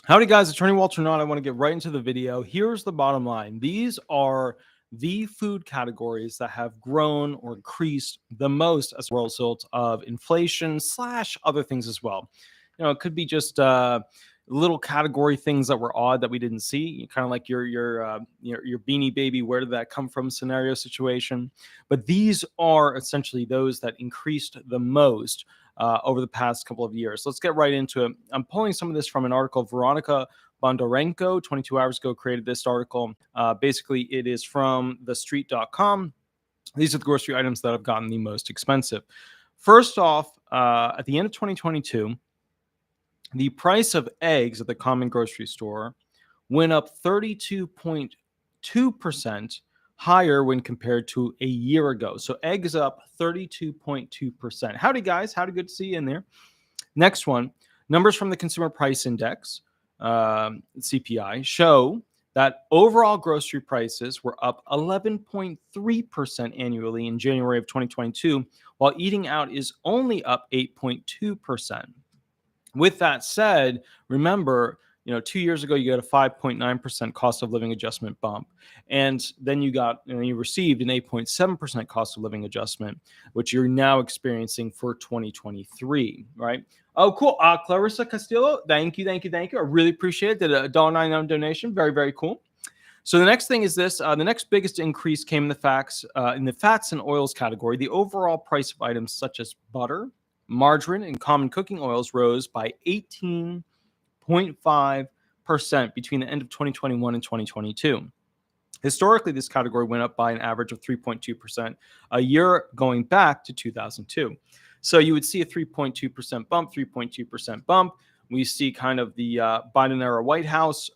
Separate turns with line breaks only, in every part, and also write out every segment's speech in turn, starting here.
Howdy, guys. Attorney Walter Hnot. I want to get right into the video. Here's the bottom line. These are the food categories that have grown or increased the most as a result of inflation slash other things as well. It could be just little category things that were odd that we didn't see, kind of like your Beanie Baby, where did that come from scenario situation. But these are essentially those that increased the most over the past couple of years. Let's get right into it. I'm pulling some of this from an article. Veronica Bondarenko, 22 hours ago, created this article. Basically, it is from thestreet.com. These are the grocery items that have gotten the most expensive. First off, at the end of 2022, the price of eggs at the common grocery store went up 32.2% higher when compared to a year ago. So eggs up 32.2%. Howdy, guys. Howdy, good to see you in there. Next one, numbers from the Consumer Price Index, CPI, show that overall grocery prices were up 11.3% annually in January of 2022, while eating out is only up 8.2%. With that said, remember, 2 years ago, you got a 5.9% cost of living adjustment bump. And then you received an 8.7% cost of living adjustment, which you're now experiencing for 2023, right? Oh, cool. Clarissa Castillo, thank you. I really appreciate it. Did a $1.99 donation. Very, very cool. So the next thing is this. The next biggest increase came in the fats and oils category. The overall price of items such as butter, margarine, and common cooking oils rose by 18.5% between the end of 2021 and 2022. Historically, this category went up by an average of 3.2% a year going back to 2002. So you would see a 3.2% bump. We see kind of the Biden-era White House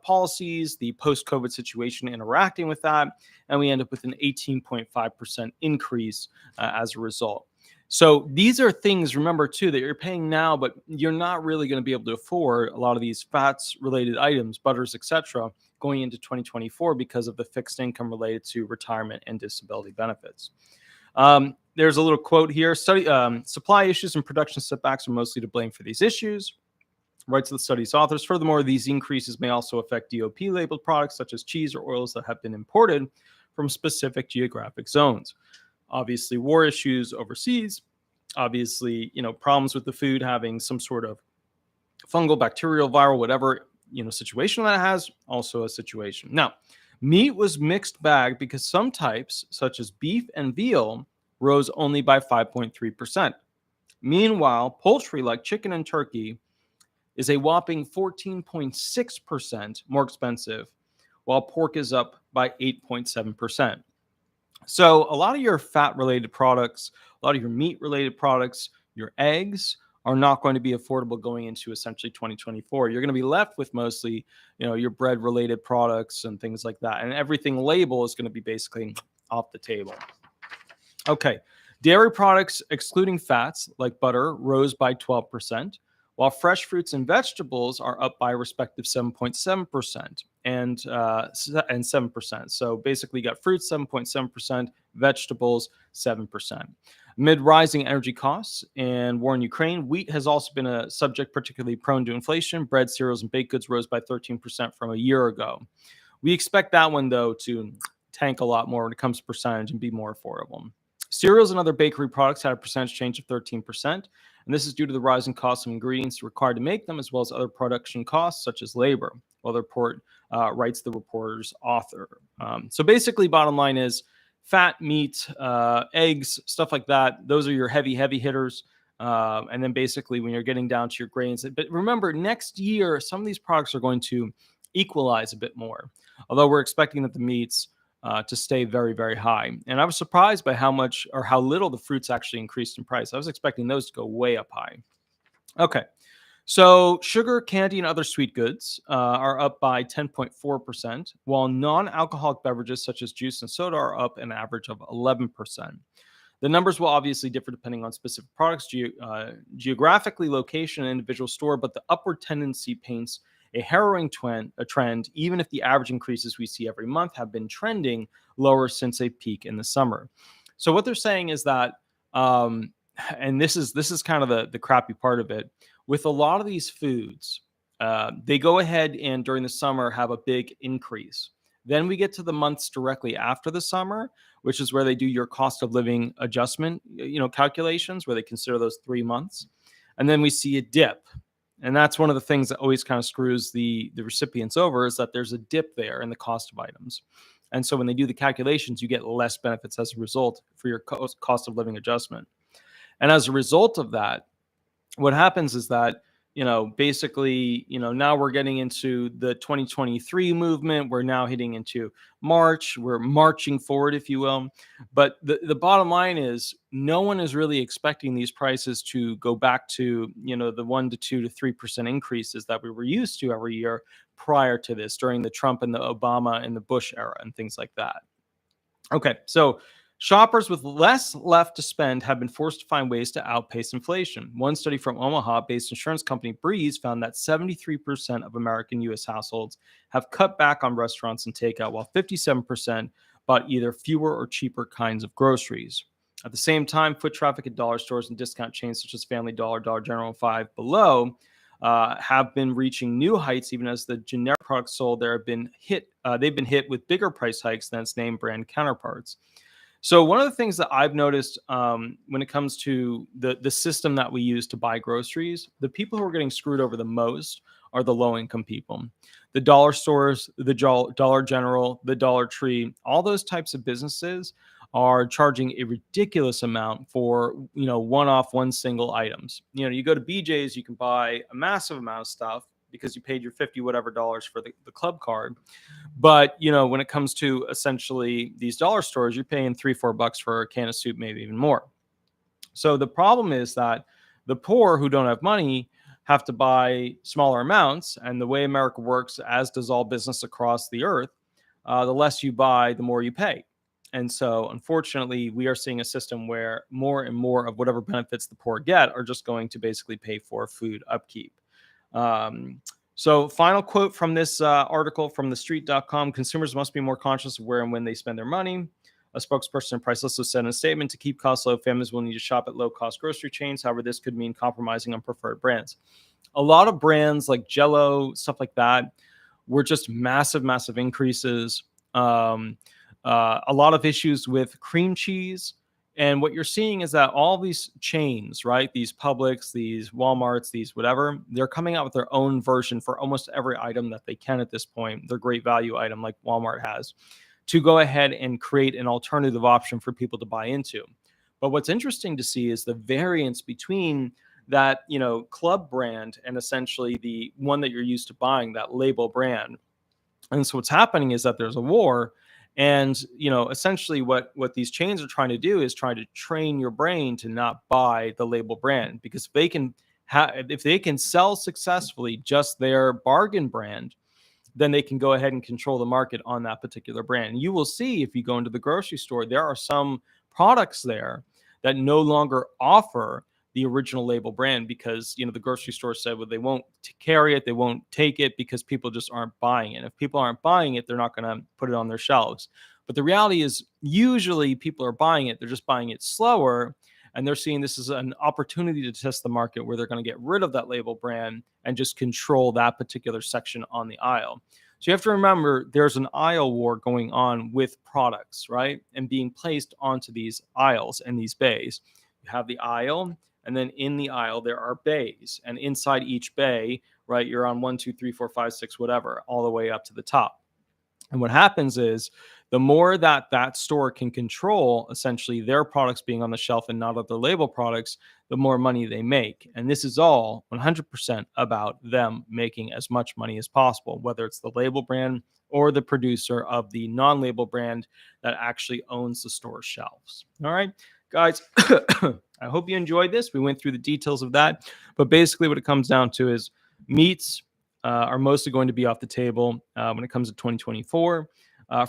policies, the post-COVID situation interacting with that, and we end up with an 18.5% increase as a result. So these are things, remember, too, that you're paying now, but you're not really going to be able to afford a lot of these fats-related items, butters, etc., going into 2024 because of the fixed income related to retirement and disability benefits. There's a little quote here. Supply issues and production setbacks are mostly to blame for these issues, writes the study's authors. Furthermore, these increases may also affect DOP-labeled products such as cheese or oils that have been imported from specific geographic zones. Obviously, war issues overseas, obviously, problems with the food having some sort of fungal, bacterial, viral, whatever, situation that it has, also a situation. Now, meat was mixed bag because some types, such as beef and veal, rose only by 5.3%. Meanwhile, poultry like chicken and turkey is a whopping 14.6% more expensive, while pork is up by 8.7%. So a lot of your fat-related products, a lot of your meat-related products, your eggs are not going to be affordable going into essentially 2024. You're going to be left with mostly, your bread-related products and things like that. And everything label is going to be basically off the table. Okay. Dairy products, excluding fats like butter, rose by 12%. While fresh fruits and vegetables are up by a respective 7.7% and 7%. So basically, you got fruits 7.7%, vegetables 7%. Amid rising energy costs and war in Ukraine, wheat has also been a subject particularly prone to inflation. Bread, cereals, and baked goods rose by 13% from a year ago. We expect that one, though, to tank a lot more when it comes to percentage and be more affordable. Cereals and other bakery products had a percentage change of 13%. And this is due to the rising cost of ingredients required to make them, as well as other production costs, such as labor, while the report writes the reporter's author. So basically, bottom line is fat, meat, eggs, stuff like that. Those are your heavy hitters. And then basically when you're getting down to your grains. But remember, next year, some of these products are going to equalize a bit more, although we're expecting that the meats to stay very, very high. And I was surprised by how much or how little the fruits actually increased in price. I was expecting those to go way up high. Okay. So sugar, candy, and other sweet goods are up by 10.4%, while non-alcoholic beverages such as juice and soda are up an average of 11%. The numbers will obviously differ depending on specific products, geographically, location, and individual store, but the upward tendency paints a harrowing trend, even if the average increases we see every month have been trending lower since a peak in the summer. So what they're saying is that, and this is kind of the crappy part of it, with a lot of these foods, They go ahead and during the summer have a big increase. Then we get to the months directly after the summer, which is where they do your cost of living adjustment, calculations, where they consider those 3 months. And then we see a dip. And that's one of the things that always kind of screws the recipients over, is that there's a dip there in the cost of items. And so when they do the calculations, you get less benefits as a result for your cost of living adjustment. And as a result of that, what happens is that, basically, now we're getting into the 2023 movement. We're now hitting into March. We're marching forward, if you will. But the bottom line is no one is really expecting these prices to go back to, the 1 to 2 to 3% increases that we were used to every year prior to this, during the Trump and the Obama and the Bush era and things like that. Okay, so shoppers with less left to spend have been forced to find ways to outpace inflation. One study from Omaha-based insurance company Breeze found that 73% of American U.S. households have cut back on restaurants and takeout, while 57% bought either fewer or cheaper kinds of groceries. At the same time, foot traffic at dollar stores and discount chains such as Family Dollar, Dollar General, and Five Below have been reaching new heights, even as the generic products sold there have been hit. They've been hit with bigger price hikes than its name brand counterparts. So one of the things that I've noticed when it comes to the system that we use to buy groceries, the people who are getting screwed over the most are the low-income people. The dollar stores, the Dollar General, the Dollar Tree, all those types of businesses are charging a ridiculous amount for, one-off, one single items. You go to BJ's, you can buy a massive amount of stuff because you paid your 50 whatever dollars for the club card. But, when it comes to essentially these dollar stores, you're paying $3-4 for a can of soup, maybe even more. So the problem is that the poor who don't have money have to buy smaller amounts. And the way America works, as does all business across the earth, the less you buy, the more you pay. And so, unfortunately, we are seeing a system where more and more of whatever benefits the poor get are just going to basically pay for food upkeep. So final quote from this article from thestreet.com: consumers must be more conscious of where and when they spend their money. A spokesperson in Priceless said in a statement, to keep costs low, families will need to shop at low-cost grocery chains. However, this could mean compromising on preferred brands. A lot of brands like Jell-O, stuff like that, were just massive, massive increases. A lot of issues with cream cheese. And what you're seeing is that all these chains, right, these Publix, these Walmarts, these whatever, they're coming out with their own version for almost every item that they can at this point. Their great value item like Walmart has, to go ahead and create an alternative option for people to buy into. But what's interesting to see is the variance between that, club brand and essentially the one that you're used to buying, that label brand. And so what's happening is that there's a war. And, essentially what these chains are trying to do is trying to train your brain to not buy the label brand, because if they can sell successfully just their bargain brand, then they can go ahead and control the market on that particular brand. And you will see, if you go into the grocery store, there are some products there that no longer offer the original label brand, because the grocery store said, well, they won't carry it, they won't take it, because people just aren't buying it. If people aren't buying it, they're not going to put it on their shelves. But the reality is, usually people are buying it, they're just buying it slower, and they're seeing this as an opportunity to test the market, where they're going to get rid of that label brand and just control that particular section on the aisle. So you have to remember, there's an aisle war going on with products, right, and being placed onto these aisles and these bays. You have the aisle, and then in the aisle, there are bays. And inside each bay, right, you're on 1, 2, 3, 4, 5, 6, whatever, all the way up to the top. And what happens is, the more that store can control essentially their products being on the shelf and not other label products, the more money they make. And this is all 100% about them making as much money as possible, whether it's the label brand or the producer of the non-label brand that actually owns the store shelves. All right, guys, I hope you enjoyed this. We went through the details of that. But basically what it comes down to is meats are mostly going to be off the table when it comes to 2024.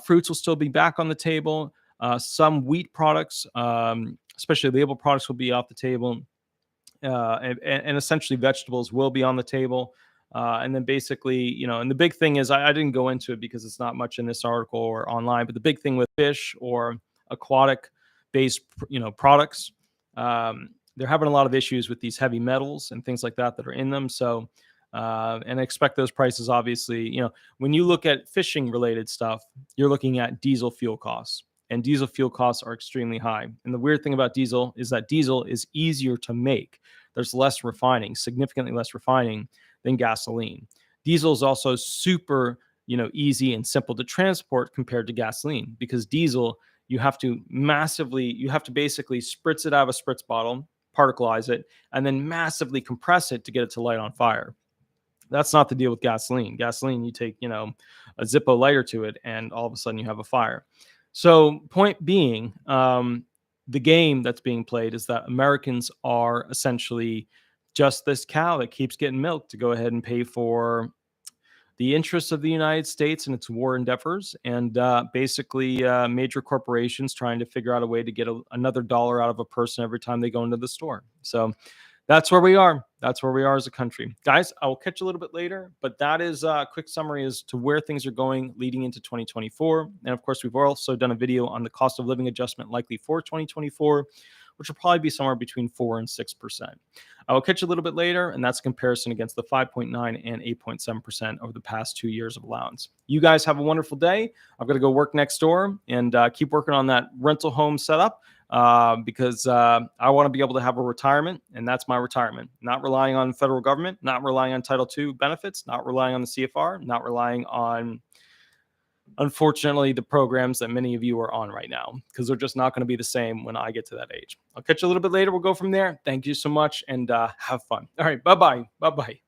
Fruits will still be back on the table. Some wheat products, especially label products, will be off the table. And essentially vegetables will be on the table. And then basically, and the big thing is, I didn't go into it because it's not much in this article or online, but the big thing with fish or aquatic based, products, they're having a lot of issues with these heavy metals and things like that are in them. So And expect those prices, obviously. When you look at fishing related stuff, you're looking at diesel fuel costs, and diesel fuel costs are extremely high. And the weird thing about diesel is that diesel is easier to make. There's less refining, significantly less refining than gasoline. Diesel is also super, easy and simple to transport compared to gasoline, because diesel, you have to basically spritz it out of a spritz bottle, particleize it, and then massively compress it to get it to light on fire. That's not the deal with gasoline. Gasoline, you take, a Zippo lighter to it, and all of a sudden you have a fire. So, point being, the game that's being played is that Americans are essentially just this cow that keeps getting milked to go ahead and pay for the interests of the United States and its war endeavors, and basically major corporations trying to figure out a way to get another dollar out of a person every time they go into the store. So that's where we are. That's where we are as a country. Guys, I will catch you a little bit later, but that is a quick summary as to where things are going leading into 2024. And of course, we've also done a video on the cost of living adjustment likely for 2024, which will probably be somewhere between 4 and 6%. I will catch you a little bit later, and that's a comparison against the 5.9 and 8.7% over the past 2 years of allowance. You guys have a wonderful day. I've got to go work next door and keep working on that rental home setup. Because I want to be able to have a retirement, and that's my retirement. Not relying on federal government, not relying on Title II benefits, not relying on the CFR, not relying on, unfortunately, the programs that many of you are on right now, because they're just not going to be the same when I get to that age. I'll catch you a little bit later. We'll go from there. Thank you so much, and have fun. All right, bye-bye. Bye-bye.